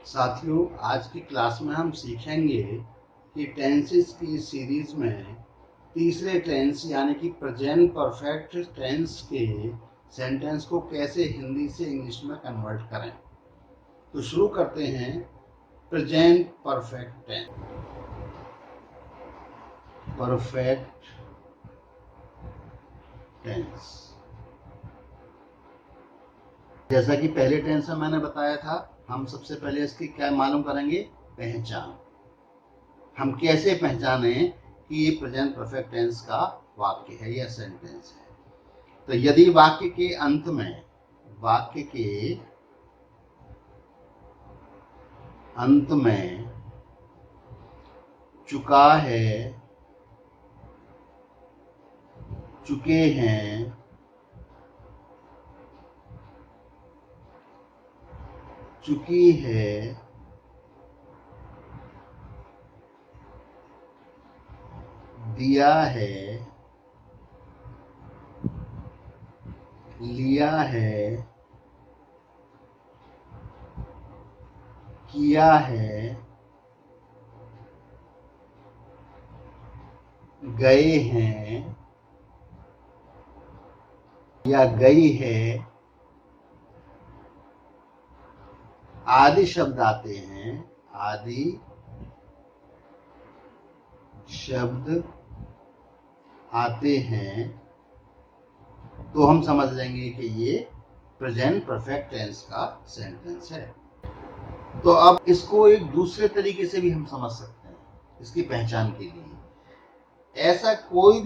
साथियों, आज की क्लास में हम सीखेंगे कि टेंसेस की सीरीज में तीसरे टेंस यानी कि प्रेजेंट परफेक्ट टेंस के सेंटेंस को कैसे हिंदी से इंग्लिश में कन्वर्ट करें। तो शुरू करते हैं। Present perfect tense. Perfect tense, जैसा कि पहले टेंस में मैंने बताया था, हम सबसे पहले इसकी क्या मालूम करेंगे? पहचान। हम कैसे पहचाने कि ये प्रेजेंट परफेक्ट टेंस का वाक्य है या सेंटेंस है। तो यदि वाक्य के अंत में चुका है, चुके हैं, चुकी है, दिया है, लिया है, किया है, गए हैं या गई है आदि शब्द आते हैं। आदि शब्द आते हैं तो हम समझ लेंगे कि ये प्रेजेंट परफेक्ट टेंस का सेंटेंस है। तो अब इसको एक दूसरे तरीके से भी हम समझ सकते हैं इसकी पहचान के लिए। ऐसा कोई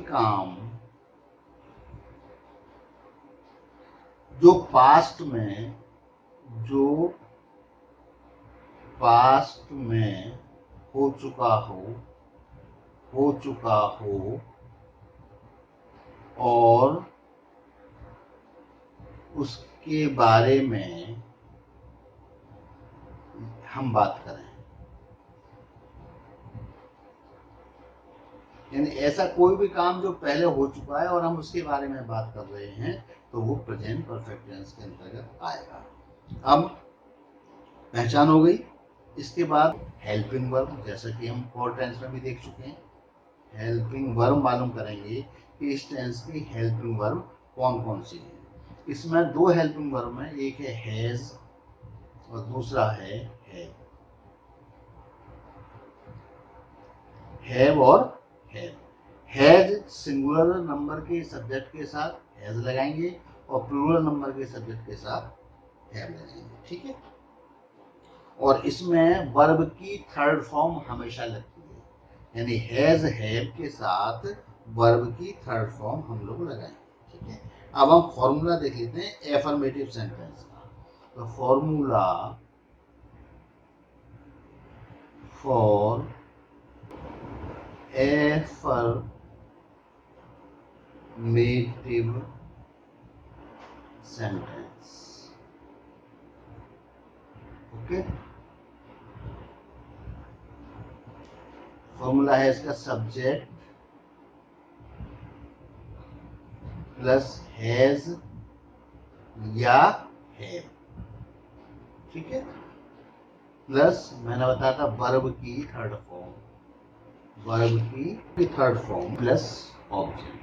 काम जो पास्ट में हो चुका हो और उसके बारे में हम बात करें, यानी ऐसा कोई भी काम जो पहले हो चुका है और हम उसके बारे में बात कर रहे हैं तो वो प्रेजेंट परफेक्ट टेंस के अंतर्गत आएगा। अब पहचान हो गई। इसके बाद हेल्पिंग वर्ब, जैसा कि हम फोर टेंस में भी देख चुके हैं। हेल्पिंग वर्ब मालूम करेंगे कि इस टेंस की हेल्पिंग वर्ब कौन कौन सी है। इसमें दो हेल्पिंग वर्ब में, एक है हैज और दूसरा है हैव। हैव और हैव। हैज सिंगुलर नंबर के सब्जेक्ट के साथ हैज लगाएंगे और प्लूरल नंबर के सब्जेक्ट के साथ हैव लगाएंगे, ठीक है। और इसमें वर्ब की थर्ड फॉर्म हमेशा लगती है, यानी हैज हैव के साथ वर्ब की थर्ड फॉर्म हम लोग लगाएंगे, ठीक है। अब हम फॉर्मूला देख लेते हैं एफर्मेटिव सेंटेंस का। तो formula for affirmative sentence, okay. Formula है इसका सब्जेक्ट प्लस हैज या हैव, ठीक है, प्लस मैंने बताया था वर्ब की थर्ड फॉर्म प्लस ऑब्जेक्ट।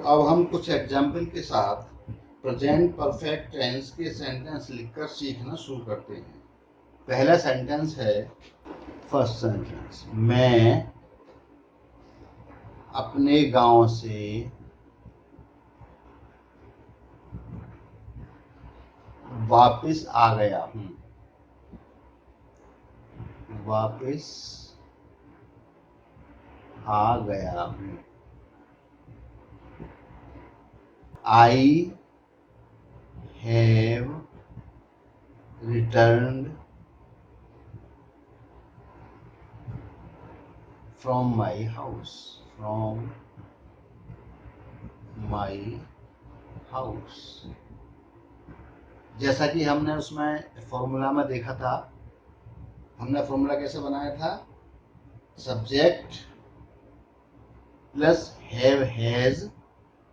अब हम कुछ एग्जाम्पल के साथ प्रेजेंट परफेक्ट टेंस के सेंटेंस लिखकर सीखना शुरू करते हैं। पहला सेंटेंस है, फर्स्ट सेंटेंस, मैं अपने गांव से वापस आ गया हूं। I have returned from my house. जैसा कि हमने उसमें फॉर्मूला में देखा था, हमने फॉर्मूला कैसे बनाया था? Subject plus have has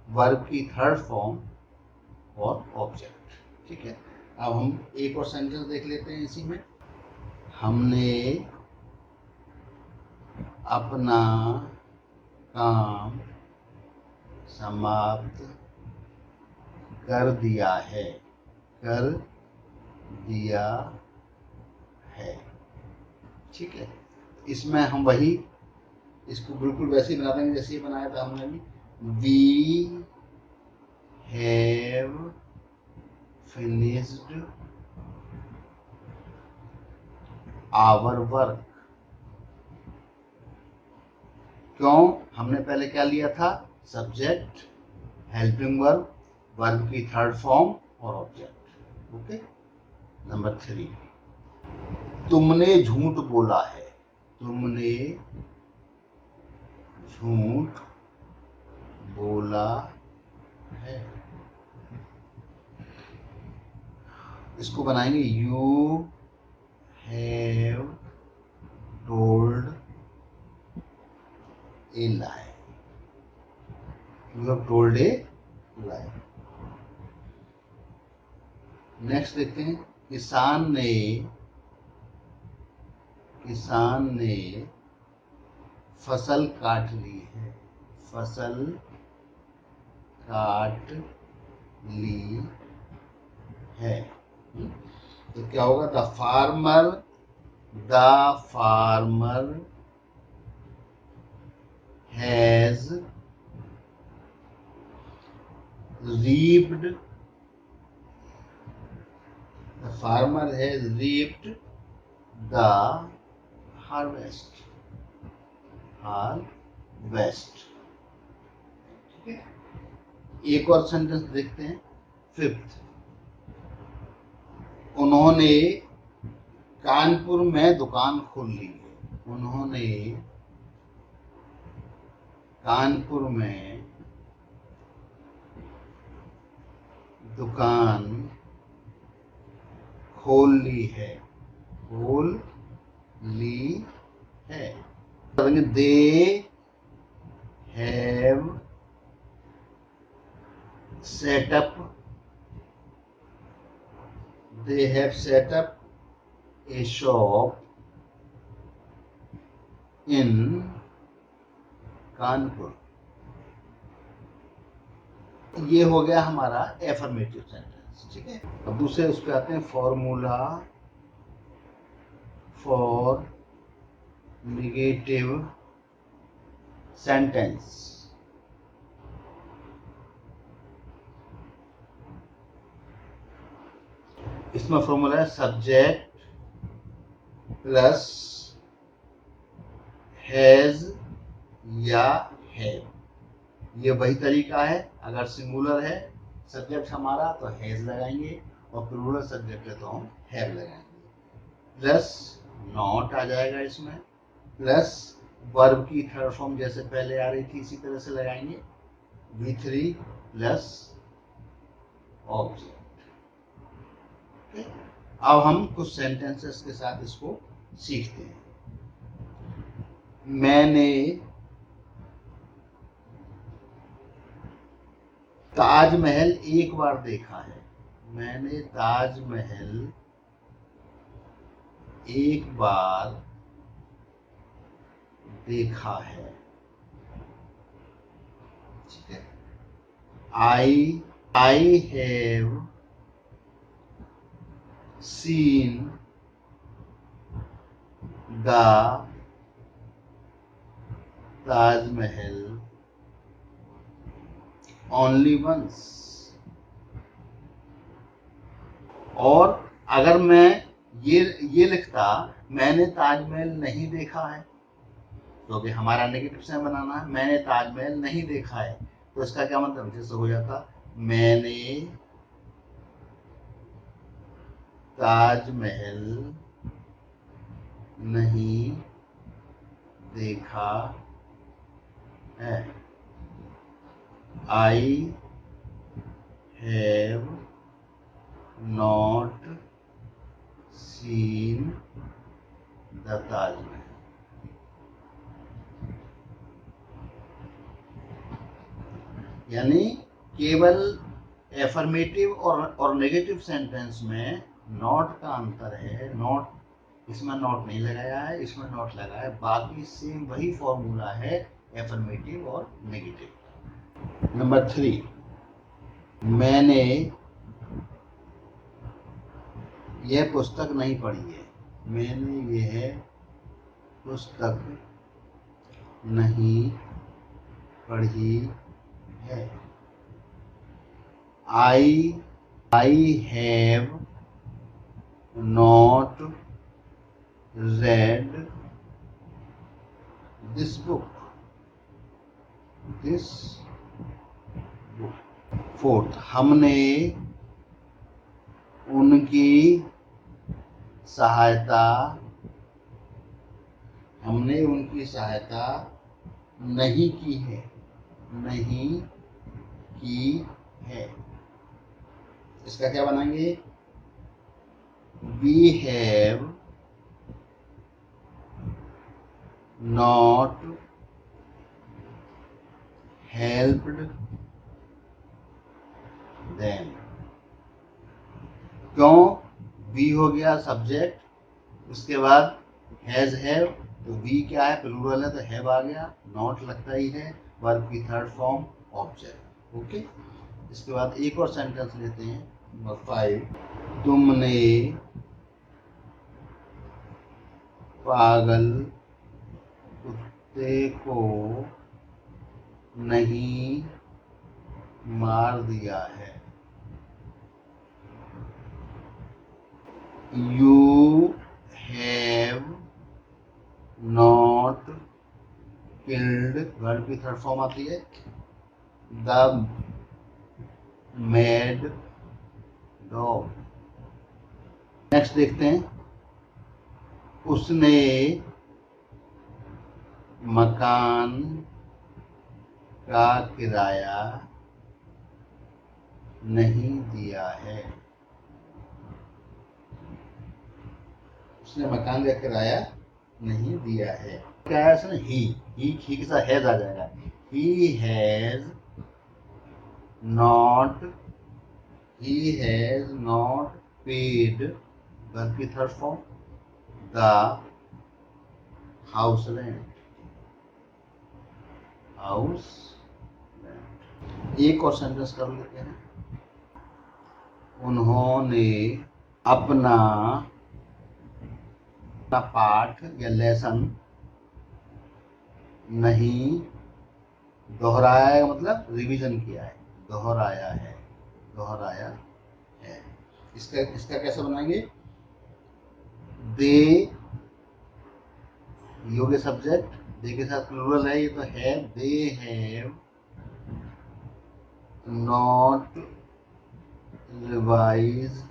verb की थर्ड फॉर्म और ऑब्जेक्ट। ठीक है, अब हम एक और सेंटेंस देख लेते हैं इसी में। हमने अपना काम समाप्त कर दिया है, कर दिया है। ठीक है, इसमें हम वही इसको बिल्कुल वैसे ही बना देंगे जैसे ये बनाया था हमने भी। We have finished our work. क्यों? हमने पहले क्या लिया था? सब्जेक्ट, हेल्पिंग वर्ब, वर्ब की थर्ड फॉर्म और ऑब्जेक्ट। ओके। नंबर 3, तुमने झूठ बोला है, तुमने झूठ बोला है। इसको बनाएंगे you have told A lie, you have told A lie. Next देखते हैं, किसान ने फसल काट ली है, फसल काट ली है। तो क्या होगा? The farmer has reaped the farmer has reaped the harvest। ठीक है, एक और सेंटेंस देखते हैं, 5th, उन्होंने कानपुर में दुकान खोल ली है, उन्होंने कानपुर में दुकान खोल ली है, खोल ली है। They have set up a shop in Kanpur. ये हो गया हमारा एफर्मेटिव सेंटेंस। ठीक है, अब दूसरे उस पे आते हैं, फॉर्मूला फॉर नेगेटिव सेंटेंस। इसमें फॉर्मूला है सब्जेक्ट प्लस हैज या हैव। ये वही तरीका है, अगर सिंगुलर है सब्जेक्ट हमारा तो हैज लगाएंगे, और प्लूरल सब्जेक्ट है तो हम हैव लगाएंगे। प्लस नॉट आ जाएगा इसमें, प्लस वर्ब की थर्ड फॉर्म जैसे पहले आ रही थी इसी तरह से लगाएंगे, V3 प्लस ऑब्जेक्ट। अब हम कुछ सेंटेंसेस के साथ इसको सीखते हैं। मैंने ताजमहल एक बार देखा है, मैंने ताजमहल एक बार देखा है। ठीक है, I have seen the Taj Mahal only once. और अगर मैं ये लिखता मैंने ताजमहल नहीं देखा है, क्योंकि हमारा नेगेटिव से बनाना है, मैंने ताजमहल नहीं देखा है, तो इसका क्या मतलब जैसे हो जाता, मैंने ताजमहल नहीं देखा है। I have not seen the Taj Mahal. यानी केवल एफर्मेटिव और नेगेटिव सेंटेंस में नॉट का अंतर है। नॉट, इसमें नॉट नहीं लगाया है, इसमें नॉट लगाया है, बाकी सेम वही फॉर्मूला है एफर्मेटिव और नेगेटिव। नंबर 3, मैंने यह पुस्तक नहीं पढ़ी है। मैंने यह पुस्तक नहीं पढ़ी है। I have not read this book. Fourth, हमने उनकी सहायता नहीं की है। इसका क्या बनाएंगे? We have not helped them। क्यों? We हो गया सब्जेक्ट, उसके बाद हैज हैव, तो वी क्या है, प्लूरल है तो हैव आ गया, नॉट लगता ही है, वर्ब की थर्ड फॉर्म ऑब्जेक्ट। ओके, इसके बाद एक और सेंटेंस लेते हैं, नंबर 5, तुमने पागल कुत्ते को नहीं मार दिया है। You have not killed, verb की थर्ड फॉर्म आती है, the mad dog। नेक्स्ट देखते हैं, उसने मकान का किराया नहीं दिया है। उसने मकान का किराया नहीं दिया है। क्या है इसमें? ही के साथ हैज आ जाएगा। He has not paid, verb की third form, the house rent. एक और सेंटेंस कर लेते हैं, उन्होंने अपना पाठ या लेसन नहीं दोहराया, मतलब रिवीजन किया है, दोहराया है। इसका कैसे बनाएंगे? दे योग्य सब्जेक्ट, दे के साथ प्लूरल है, ये तो है, they have not revised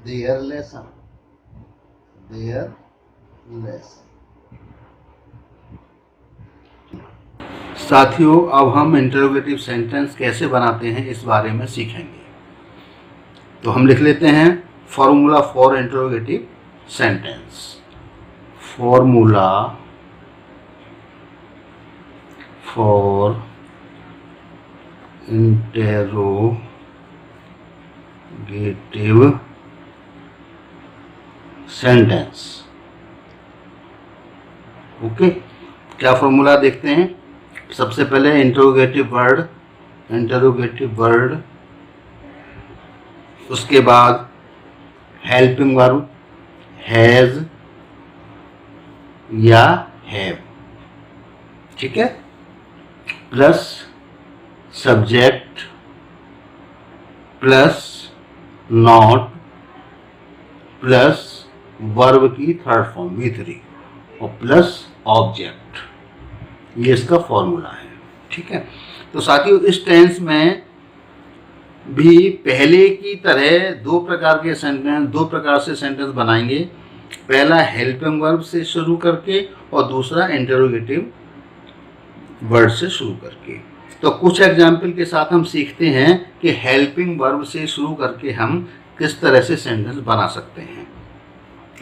there lesson. साथियों, अब हम इंटरोगेटिव सेंटेंस कैसे बनाते हैं इस बारे में सीखेंगे। तो हम लिख लेते हैं formula for interrogative sentence. Formula for interrogative sentence. Okay, क्या फॉर्मूला देखते हैं। सबसे पहले इंटरोगेटिव वर्ड, उसके बाद हेल्पिंग वर्ब हैज या हैव, ठीक है, plus subject plus not plus verb की थर्ड फॉर्म V3 और प्लस ऑब्जेक्ट। ये इसका फॉर्मूला है, ठीक है। तो साथियों, इस टेंस में भी पहले की तरह दो प्रकार से सेंटेंस बनाएंगे। पहला हेल्पिंग वर्ब से शुरू करके और दूसरा इंटरोगेटिव वर्ड से शुरू करके। तो कुछ एग्जाम्पल के साथ हम सीखते हैं कि हेल्पिंग वर्ब से शुरू करके हम किस तरह से सेंटेंस बना सकते हैं।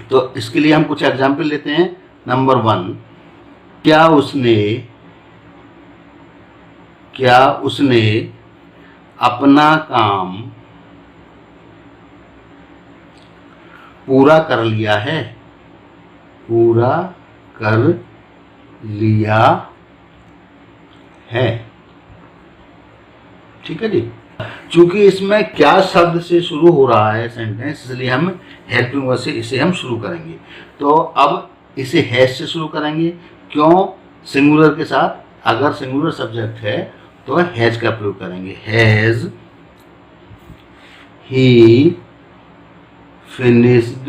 तो इसके लिए हम कुछ एग्जाम्पल लेते हैं। नंबर 1, क्या उसने क्या उसने अपना काम पूरा कर लिया है, पूरा कर लिया है। ठीक है जी। चूंकि इसमें क्या शब्द से शुरू हो रहा है सेंटेंस, इसलिए हम हेल्पिंग वर्ब से इसे हम शुरू करेंगे। तो अब इसे हैज से शुरू करेंगे। क्यों? सिंगुलर के साथ अगर सिंगुलर सब्जेक्ट है तो हैज का प्रयोग करेंगे। Has he finished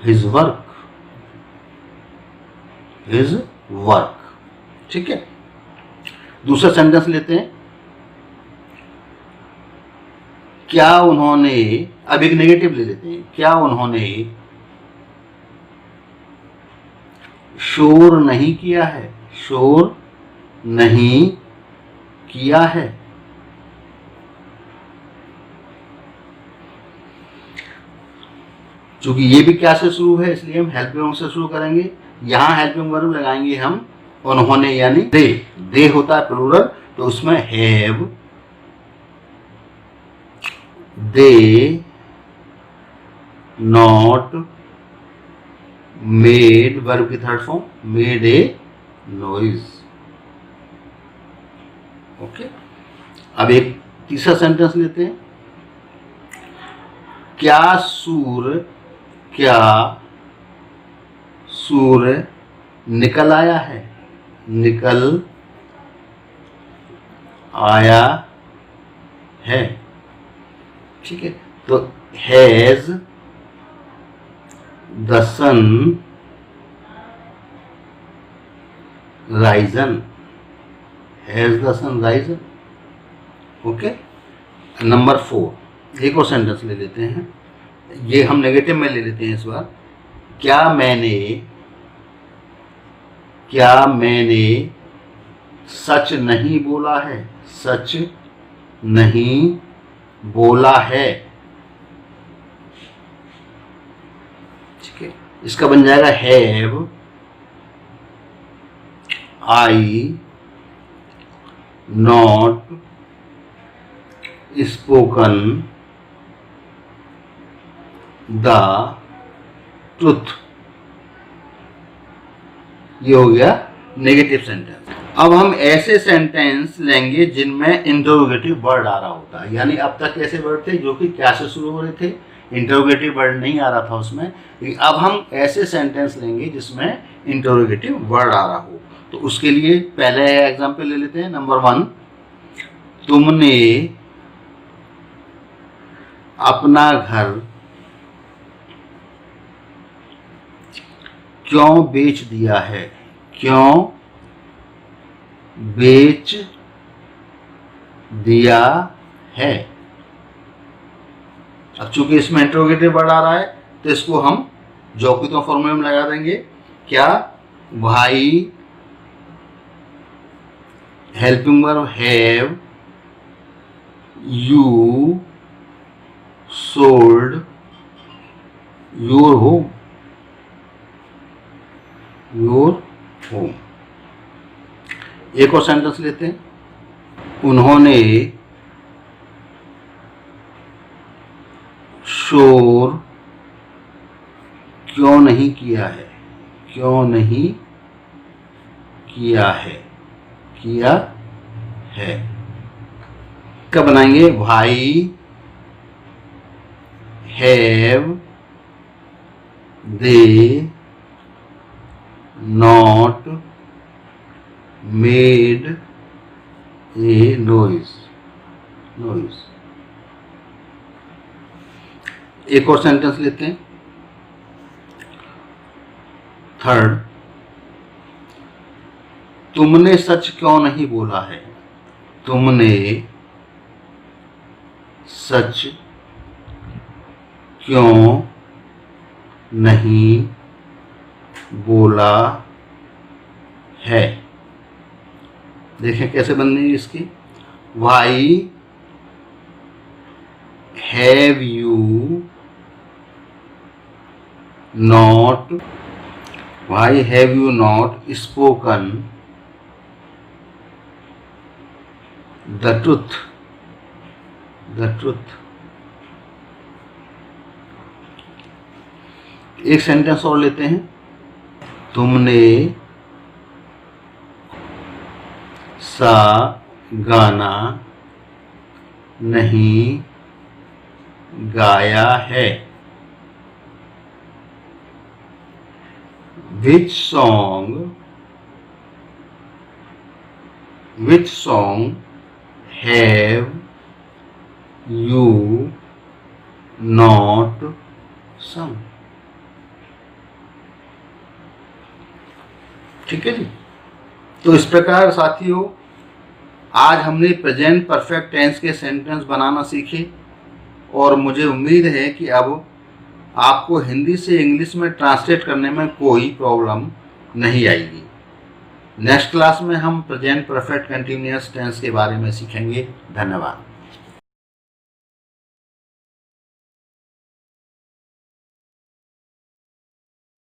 his work, his work. ठीक है। दूसरा सेंटेंस लेते हैं। क्या उन्होंने, अब एक नेगेटिव ले लेते हैं। क्या उन्होंने शोर नहीं किया है, शोर नहीं किया है। चूंकि ये भी क्या से शुरू है इसलिए हम हेल्पिंग वर्ब से शुरू करेंगे। यहां हेल्पिंग वर्ब लगाएंगे हम उन्होंने, यानी दे होता है प्लूरल, तो उसमें have, they not made, verb की third form, made a noise. Okay. अब एक तीसरा सेंटेंस लेते हैं। क्या सूर्य निकल आया है, निकल आया है। ठीक है। तो has the sun risen, has the sun risen. Okay. Number 4 एक और सेंटेंस ले लेते हैं। ये हम नेगेटिव में ले लेते हैं इस बार। क्या मैंने सच नहीं बोला है, सच नहीं बोला है। ठीक है। इसका बन जाएगा have I not spoken the truth. ये हो गया नेगेटिव सेंटेंस। अब हम ऐसे सेंटेंस लेंगे जिनमें इंटरोगेटिव वर्ड आ रहा होता है। यानी अब तक ऐसे वर्ड थे जो कि क्या से शुरू हो रहे थे, इंटरोगेटिव वर्ड नहीं आ रहा था उसमें। अब हम ऐसे सेंटेंस लेंगे जिसमें इंटरोगेटिव वर्ड आ रहा हो। तो उसके लिए पहले एग्जांपल ले लेते हैं। नंबर 1, तुमने अपना घर क्यों बेच दिया है, क्यों बेच दिया है। अब चूंकि इसमें इंटरोगेटिव वर्ड आ रहा है तो इसको हम जॉब फॉर्मूले में लगा देंगे। क्या? भाई helping verb have you sold your home, your home. एक और सेंटेंस लेते हैं। उन्होंने शोर क्यों नहीं किया है, क्यों नहीं किया है, किया है। कब बनाएंगे? भाई have they not made a noise, noise. एक और सेंटेंस लेते हैं। थर्ड, तुमने सच क्यों नहीं बोला है, तुमने सच क्यों नहीं बोला है। देखें कैसे बननी है इसकी। Why have you not, why have you not spoken the truth, the truth. एक सेंटेंस और लेते हैं। तुमने सा गाना नहीं गाया है। Which song have you not sung? ठीक है जी। तो इस प्रकार साथियों आज हमने प्रेजेंट परफेक्ट टेंस के सेंटेंस बनाना सीखे और मुझे उम्मीद है कि अब आपको हिंदी से इंग्लिश में ट्रांसलेट करने में कोई प्रॉब्लम नहीं आएगी। नेक्स्ट क्लास में हम प्रेजेंट परफेक्ट कंटिन्यूअस टेंस के बारे में सीखेंगे। धन्यवाद।